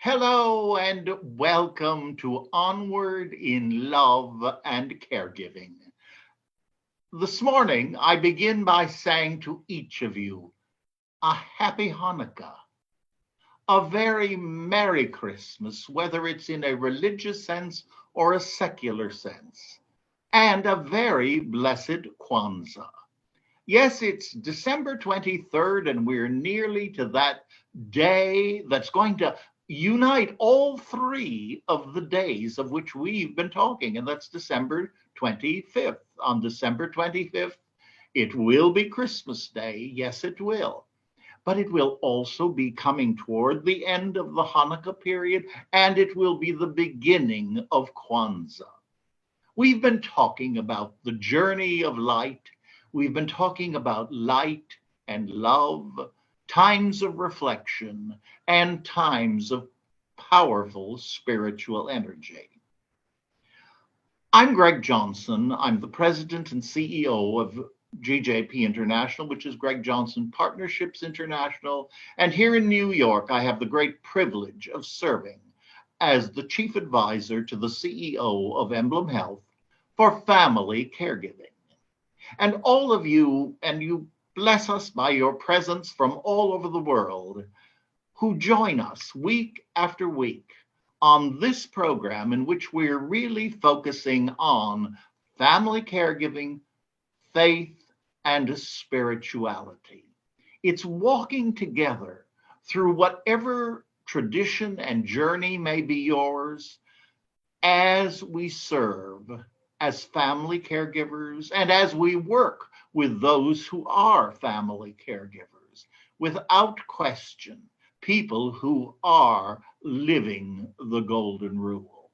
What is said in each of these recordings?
Hello and welcome to Onward in Love and Caregiving. This morning, I begin by saying to each of you a happy Hanukkah, a very Merry Christmas, whether it's in a religious sense or a secular sense, and a very blessed Kwanzaa. Yes, it's December 23rd, and we're nearly to that day that's going to unite all three of the days of which we've been talking, and that's December 25th. On December 25th, it will be Christmas Day. Yes, it will. But it will also be coming toward the end of the Hanukkah period, and it will be the beginning of Kwanzaa. We've been talking about the journey of light. We've been talking about light and love, times of reflection, and times of powerful spiritual energy. I'm Greg Johnson. I'm the president and CEO of GJP International, which is Greg Johnson Partnerships International. And here in New York, I have the great privilege of serving as the chief advisor to the CEO of Emblem Health for family caregiving. And all of you, and you bless us by your presence from all over the world, who join us week after week on this program in which we're really focusing on family caregiving, faith, and spirituality. It's walking together through whatever tradition and journey may be yours as we serve as family caregivers and as we work with those who are family caregivers. Without question, people who are living the golden rule.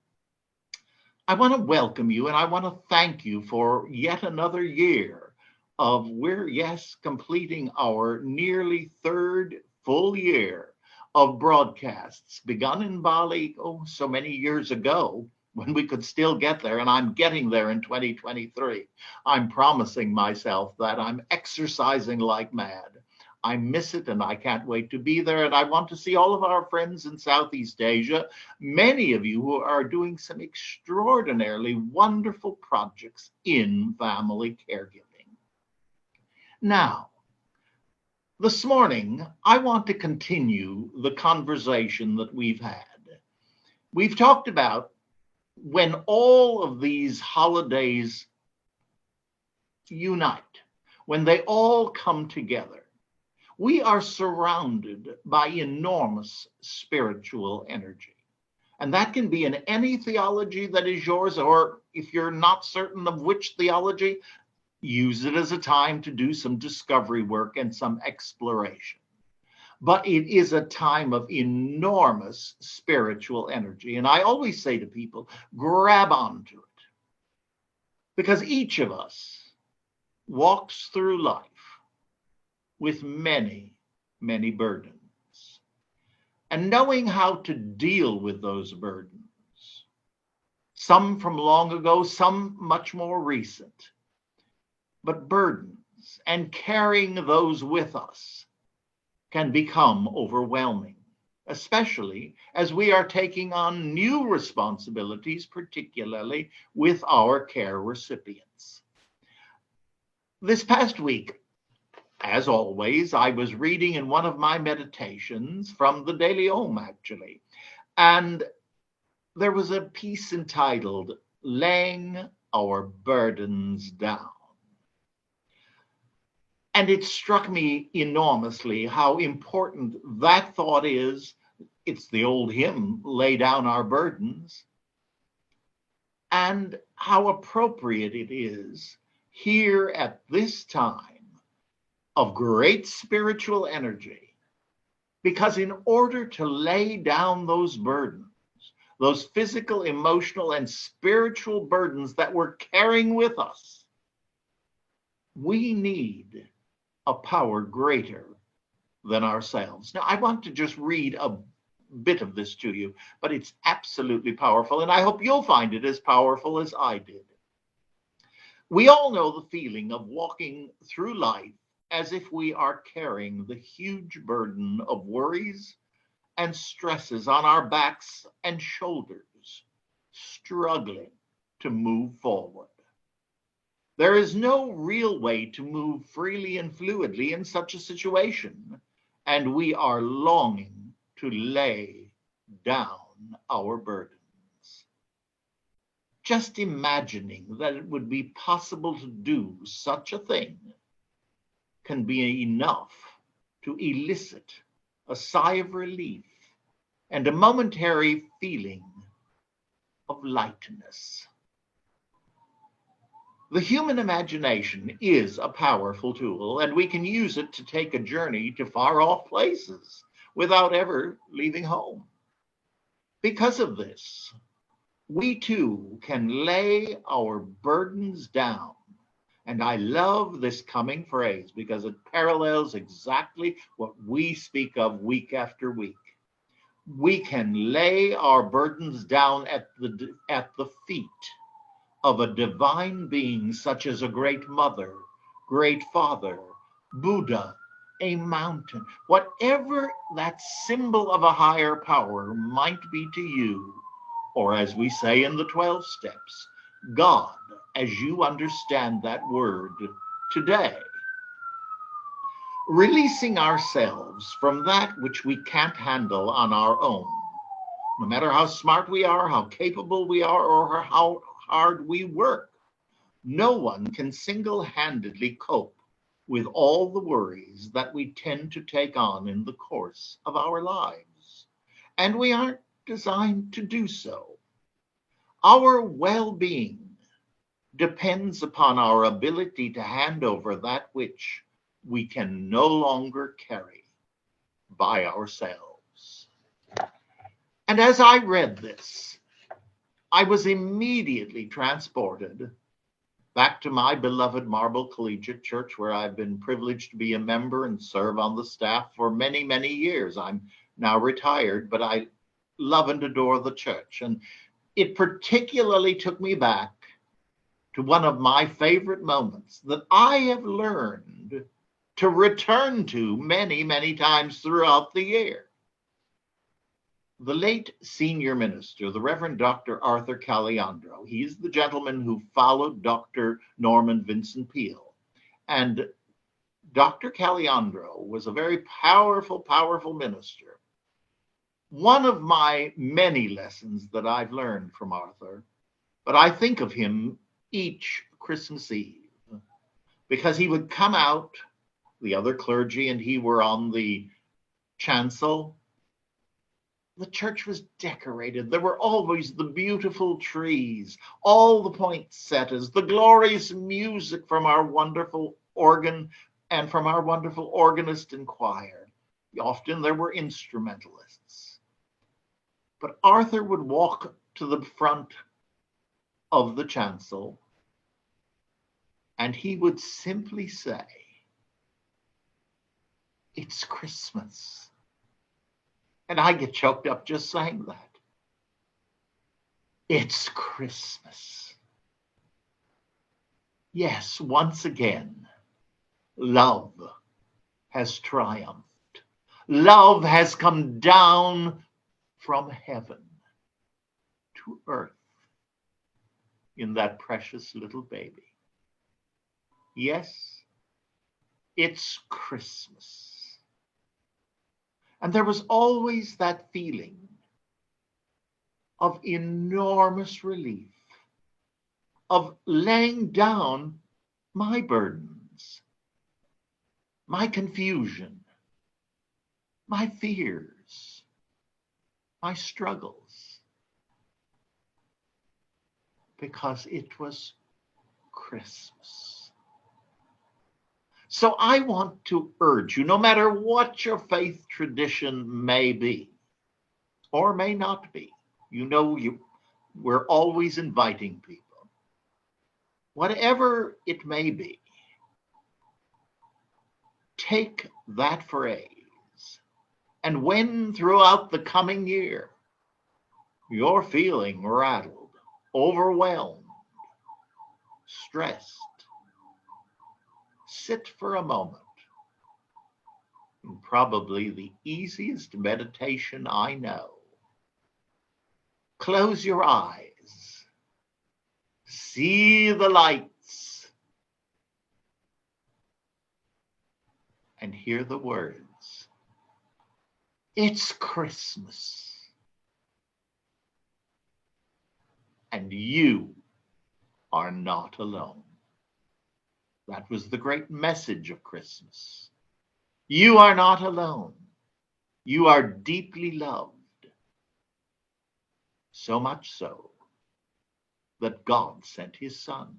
I want to welcome you and I want to thank you for yet another year of yes, completing our nearly third full year of broadcasts begun in Bali, so many years ago when we could still get there, and I'm getting there in 2023. I'm promising myself that I'm exercising like mad. I miss it and I can't wait to be there. And I want to see all of our friends in Southeast Asia, many of you who are doing some extraordinarily wonderful projects in family caregiving. Now, this morning, I want to continue the conversation that we've had. We've talked about when all of these holidays unite, when they all come together, we are surrounded by enormous spiritual energy. And that can be in any theology that is yours, or if you're not certain of which theology, use it as a time to do some discovery work and some exploration. But it is a time of enormous spiritual energy. And I always say to people, grab onto it. Because each of us walks through life with many, many burdens. And knowing how to deal with those burdens, some from long ago, some much more recent, but burdens and carrying those with us can become overwhelming, especially as we are taking on new responsibilities, particularly with our care recipients. This past week, as always, I was reading in one of my meditations from the Daily Om, actually, and there was a piece entitled, Laying Our Burdens Down. And it struck me enormously how important that thought is. It's the old hymn, Lay Down Our Burdens, and how appropriate it is here at this time of great spiritual energy. Because in order to lay down those burdens, those physical, emotional, and spiritual burdens that we're carrying with us, we need a power greater than ourselves. Now, I want to just read a bit of this to you, but it's absolutely powerful, and I hope you'll find it as powerful as I did. We all know the feeling of walking through life as if we are carrying the huge burden of worries and stresses on our backs and shoulders, struggling to move forward. There is no real way to move freely and fluidly in such a situation, and we are longing to lay down our burdens. Just imagining that it would be possible to do such a thing can be enough to elicit a sigh of relief and a momentary feeling of lightness. The human imagination is a powerful tool, and we can use it to take a journey to far off places without ever leaving home. Because of this, we too can lay our burdens down. And I love this coming phrase because it parallels exactly what we speak of week after week. We can lay our burdens down at the feet of a divine being such as a great mother, great father, Buddha, a mountain, whatever that symbol of a higher power might be to you, or as we say in the 12 steps, God, as you understand that word today. Releasing ourselves from that which we can't handle on our own, no matter how smart we are, how capable we are, or how hard we work. No one can single-handedly cope with all the worries that we tend to take on in the course of our lives, and we aren't designed to do so. Our well-being depends upon our ability to hand over that which we can no longer carry by ourselves. And as I read this, I was immediately transported back to my beloved Marble Collegiate Church, where I've been privileged to be a member and serve on the staff for many, many years. I'm now retired, but I love and adore the church. And it particularly took me back to one of my favorite moments that I have learned to return to many, many times throughout the year. The late senior minister, the Reverend Dr. Arthur Caliandro, he's the gentleman who followed Dr. Norman Vincent Peale. And Dr. Caliandro was a very powerful, powerful minister. One of my many lessons that I've learned from Arthur, but I think of him each Christmas Eve, because he would come out, the other clergy and he were on the chancel. The church was decorated. There were always the beautiful trees, all the poinsettias, the glorious music from our wonderful organ and from our wonderful organist and choir. Often there were instrumentalists. But Arthur would walk to the front of the chancel and he would simply say, "It's Christmas." And I get choked up just saying that. It's Christmas. Yes, once again, love has triumphed. Love has come down from heaven to earth in that precious little baby. Yes, it's Christmas. And there was always that feeling of enormous relief, of laying down my burdens, my confusion, my fears, my struggles, because it was Christmas. So I want to urge you, no matter what your faith tradition may be or may not be, we're always inviting people. Whatever it may be, take that phrase, and when throughout the coming year you're feeling rattled, overwhelmed, stressed, sit for a moment. Probably the easiest meditation I know. Close your eyes. See the lights and hear the words. It's Christmas. And you are not alone. That was the great message of Christmas. You are not alone. You are deeply loved. So much so that God sent his Son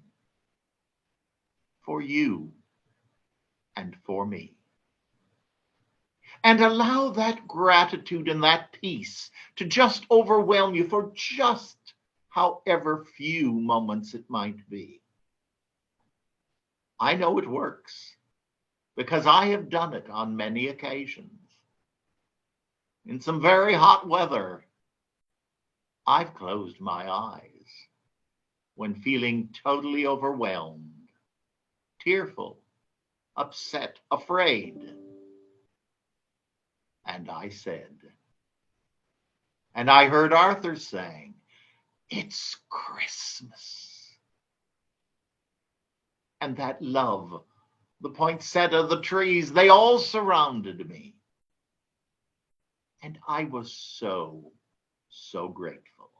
for you and for me. And allow that gratitude and that peace to just overwhelm you for just however few moments it might be. I know it works because I have done it on many occasions. In some very hot weather, I've closed my eyes when feeling totally overwhelmed, tearful, upset, afraid. And I said, and I heard Arthur saying, it's Christmas. And that love, the poinsettia, the trees, they all surrounded me. And I was so grateful.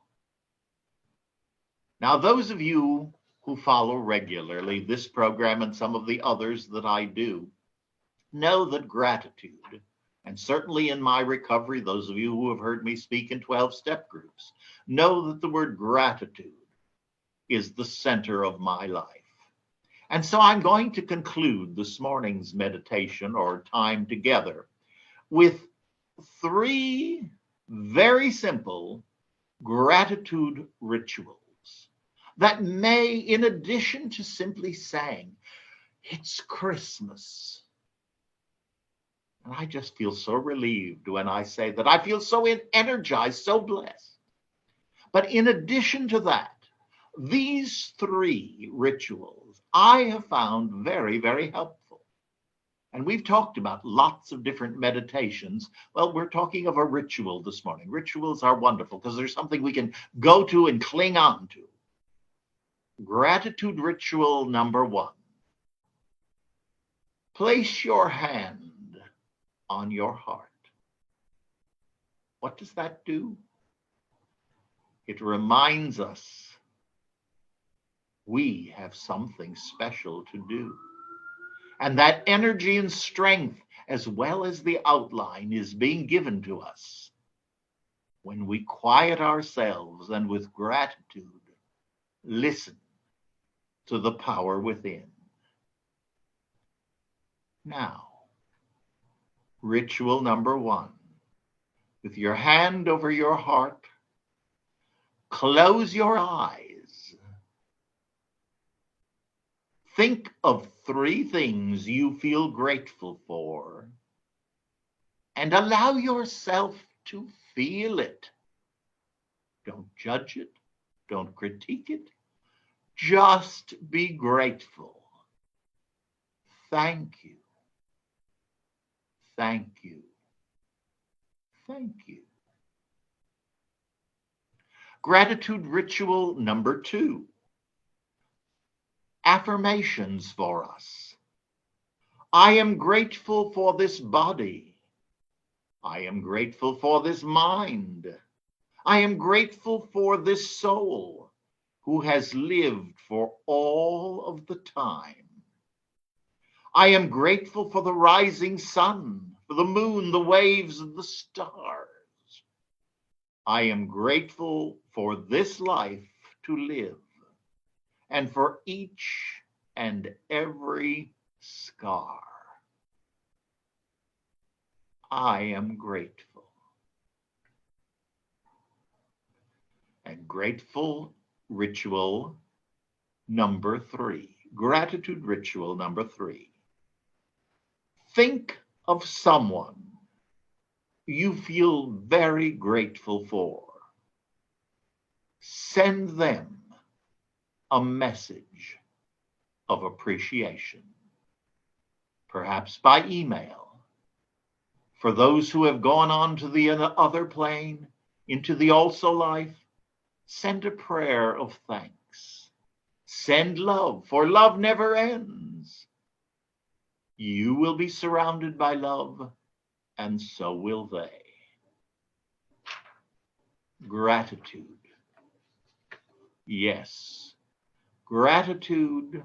Now, those of you who follow regularly this program and some of the others that I do know that gratitude, and certainly in my recovery, those of you who have heard me speak in 12-step groups, know that the word gratitude is the center of my life. And so I'm going to conclude this morning's meditation or time together with 3 very simple gratitude rituals that may, in addition to simply saying, it's Christmas. And I just feel so relieved when I say that. I feel so energized, so blessed. But in addition to that, these 3 rituals I have found very, very helpful. And we've talked about lots of different meditations. Well, we're talking of a ritual this morning. Rituals are wonderful because there's something we can go to and cling on to. Gratitude ritual number 1. Place your hand on your heart. What does that do? It reminds us we have something special to do. And that energy and strength, as well as the outline, is being given to us when we quiet ourselves and with gratitude listen to the power within. Now, ritual number 1. With your hand over your heart, close your eyes. Think of 3 things you feel grateful for and allow yourself to feel it. Don't judge it. Don't critique it. Just be grateful. Thank you. Thank you. Thank you. Gratitude ritual number 2. Affirmations for us. I am grateful for this body. I am grateful for this mind. I am grateful for this soul who has lived for all of the time. I am grateful for the rising sun, for the moon, the waves, and the stars. I am grateful for this life to live and for each and every scar. I am grateful. And grateful ritual number 3. Gratitude ritual number 3. Think of someone you feel very grateful for. Send them a message of appreciation, perhaps by email, For those who have gone on to the other plane, into the also life, send a prayer of thanks. Send love, for love never ends. You will be surrounded by love, and so will they. Gratitude. Yes, gratitude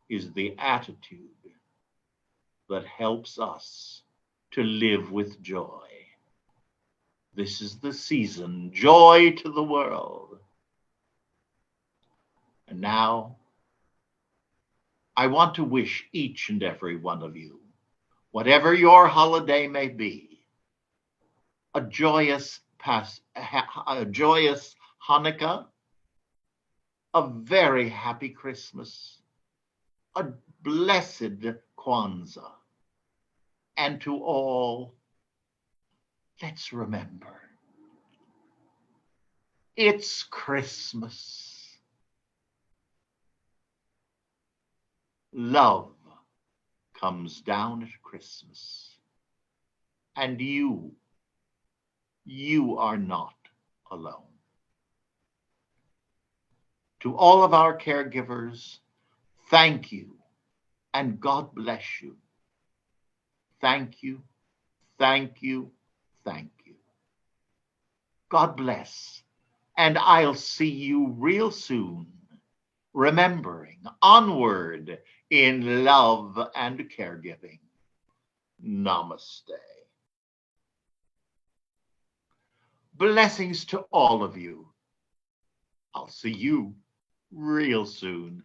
is the attitude that helps us to live with joy. This is the season, joy to the world. And now, I want to wish each and every one of you, whatever your holiday may be, a joyous Hanukkah, a very happy Christmas, a blessed Kwanzaa, and to all, let's remember, it's Christmas. Love comes down at Christmas. And you are not alone. To all of our caregivers, thank you and God bless you. Thank you, thank you, thank you. God bless, and I'll see you real soon, remembering onward in love and caregiving. Namaste. Blessings to all of you. I'll see you real soon.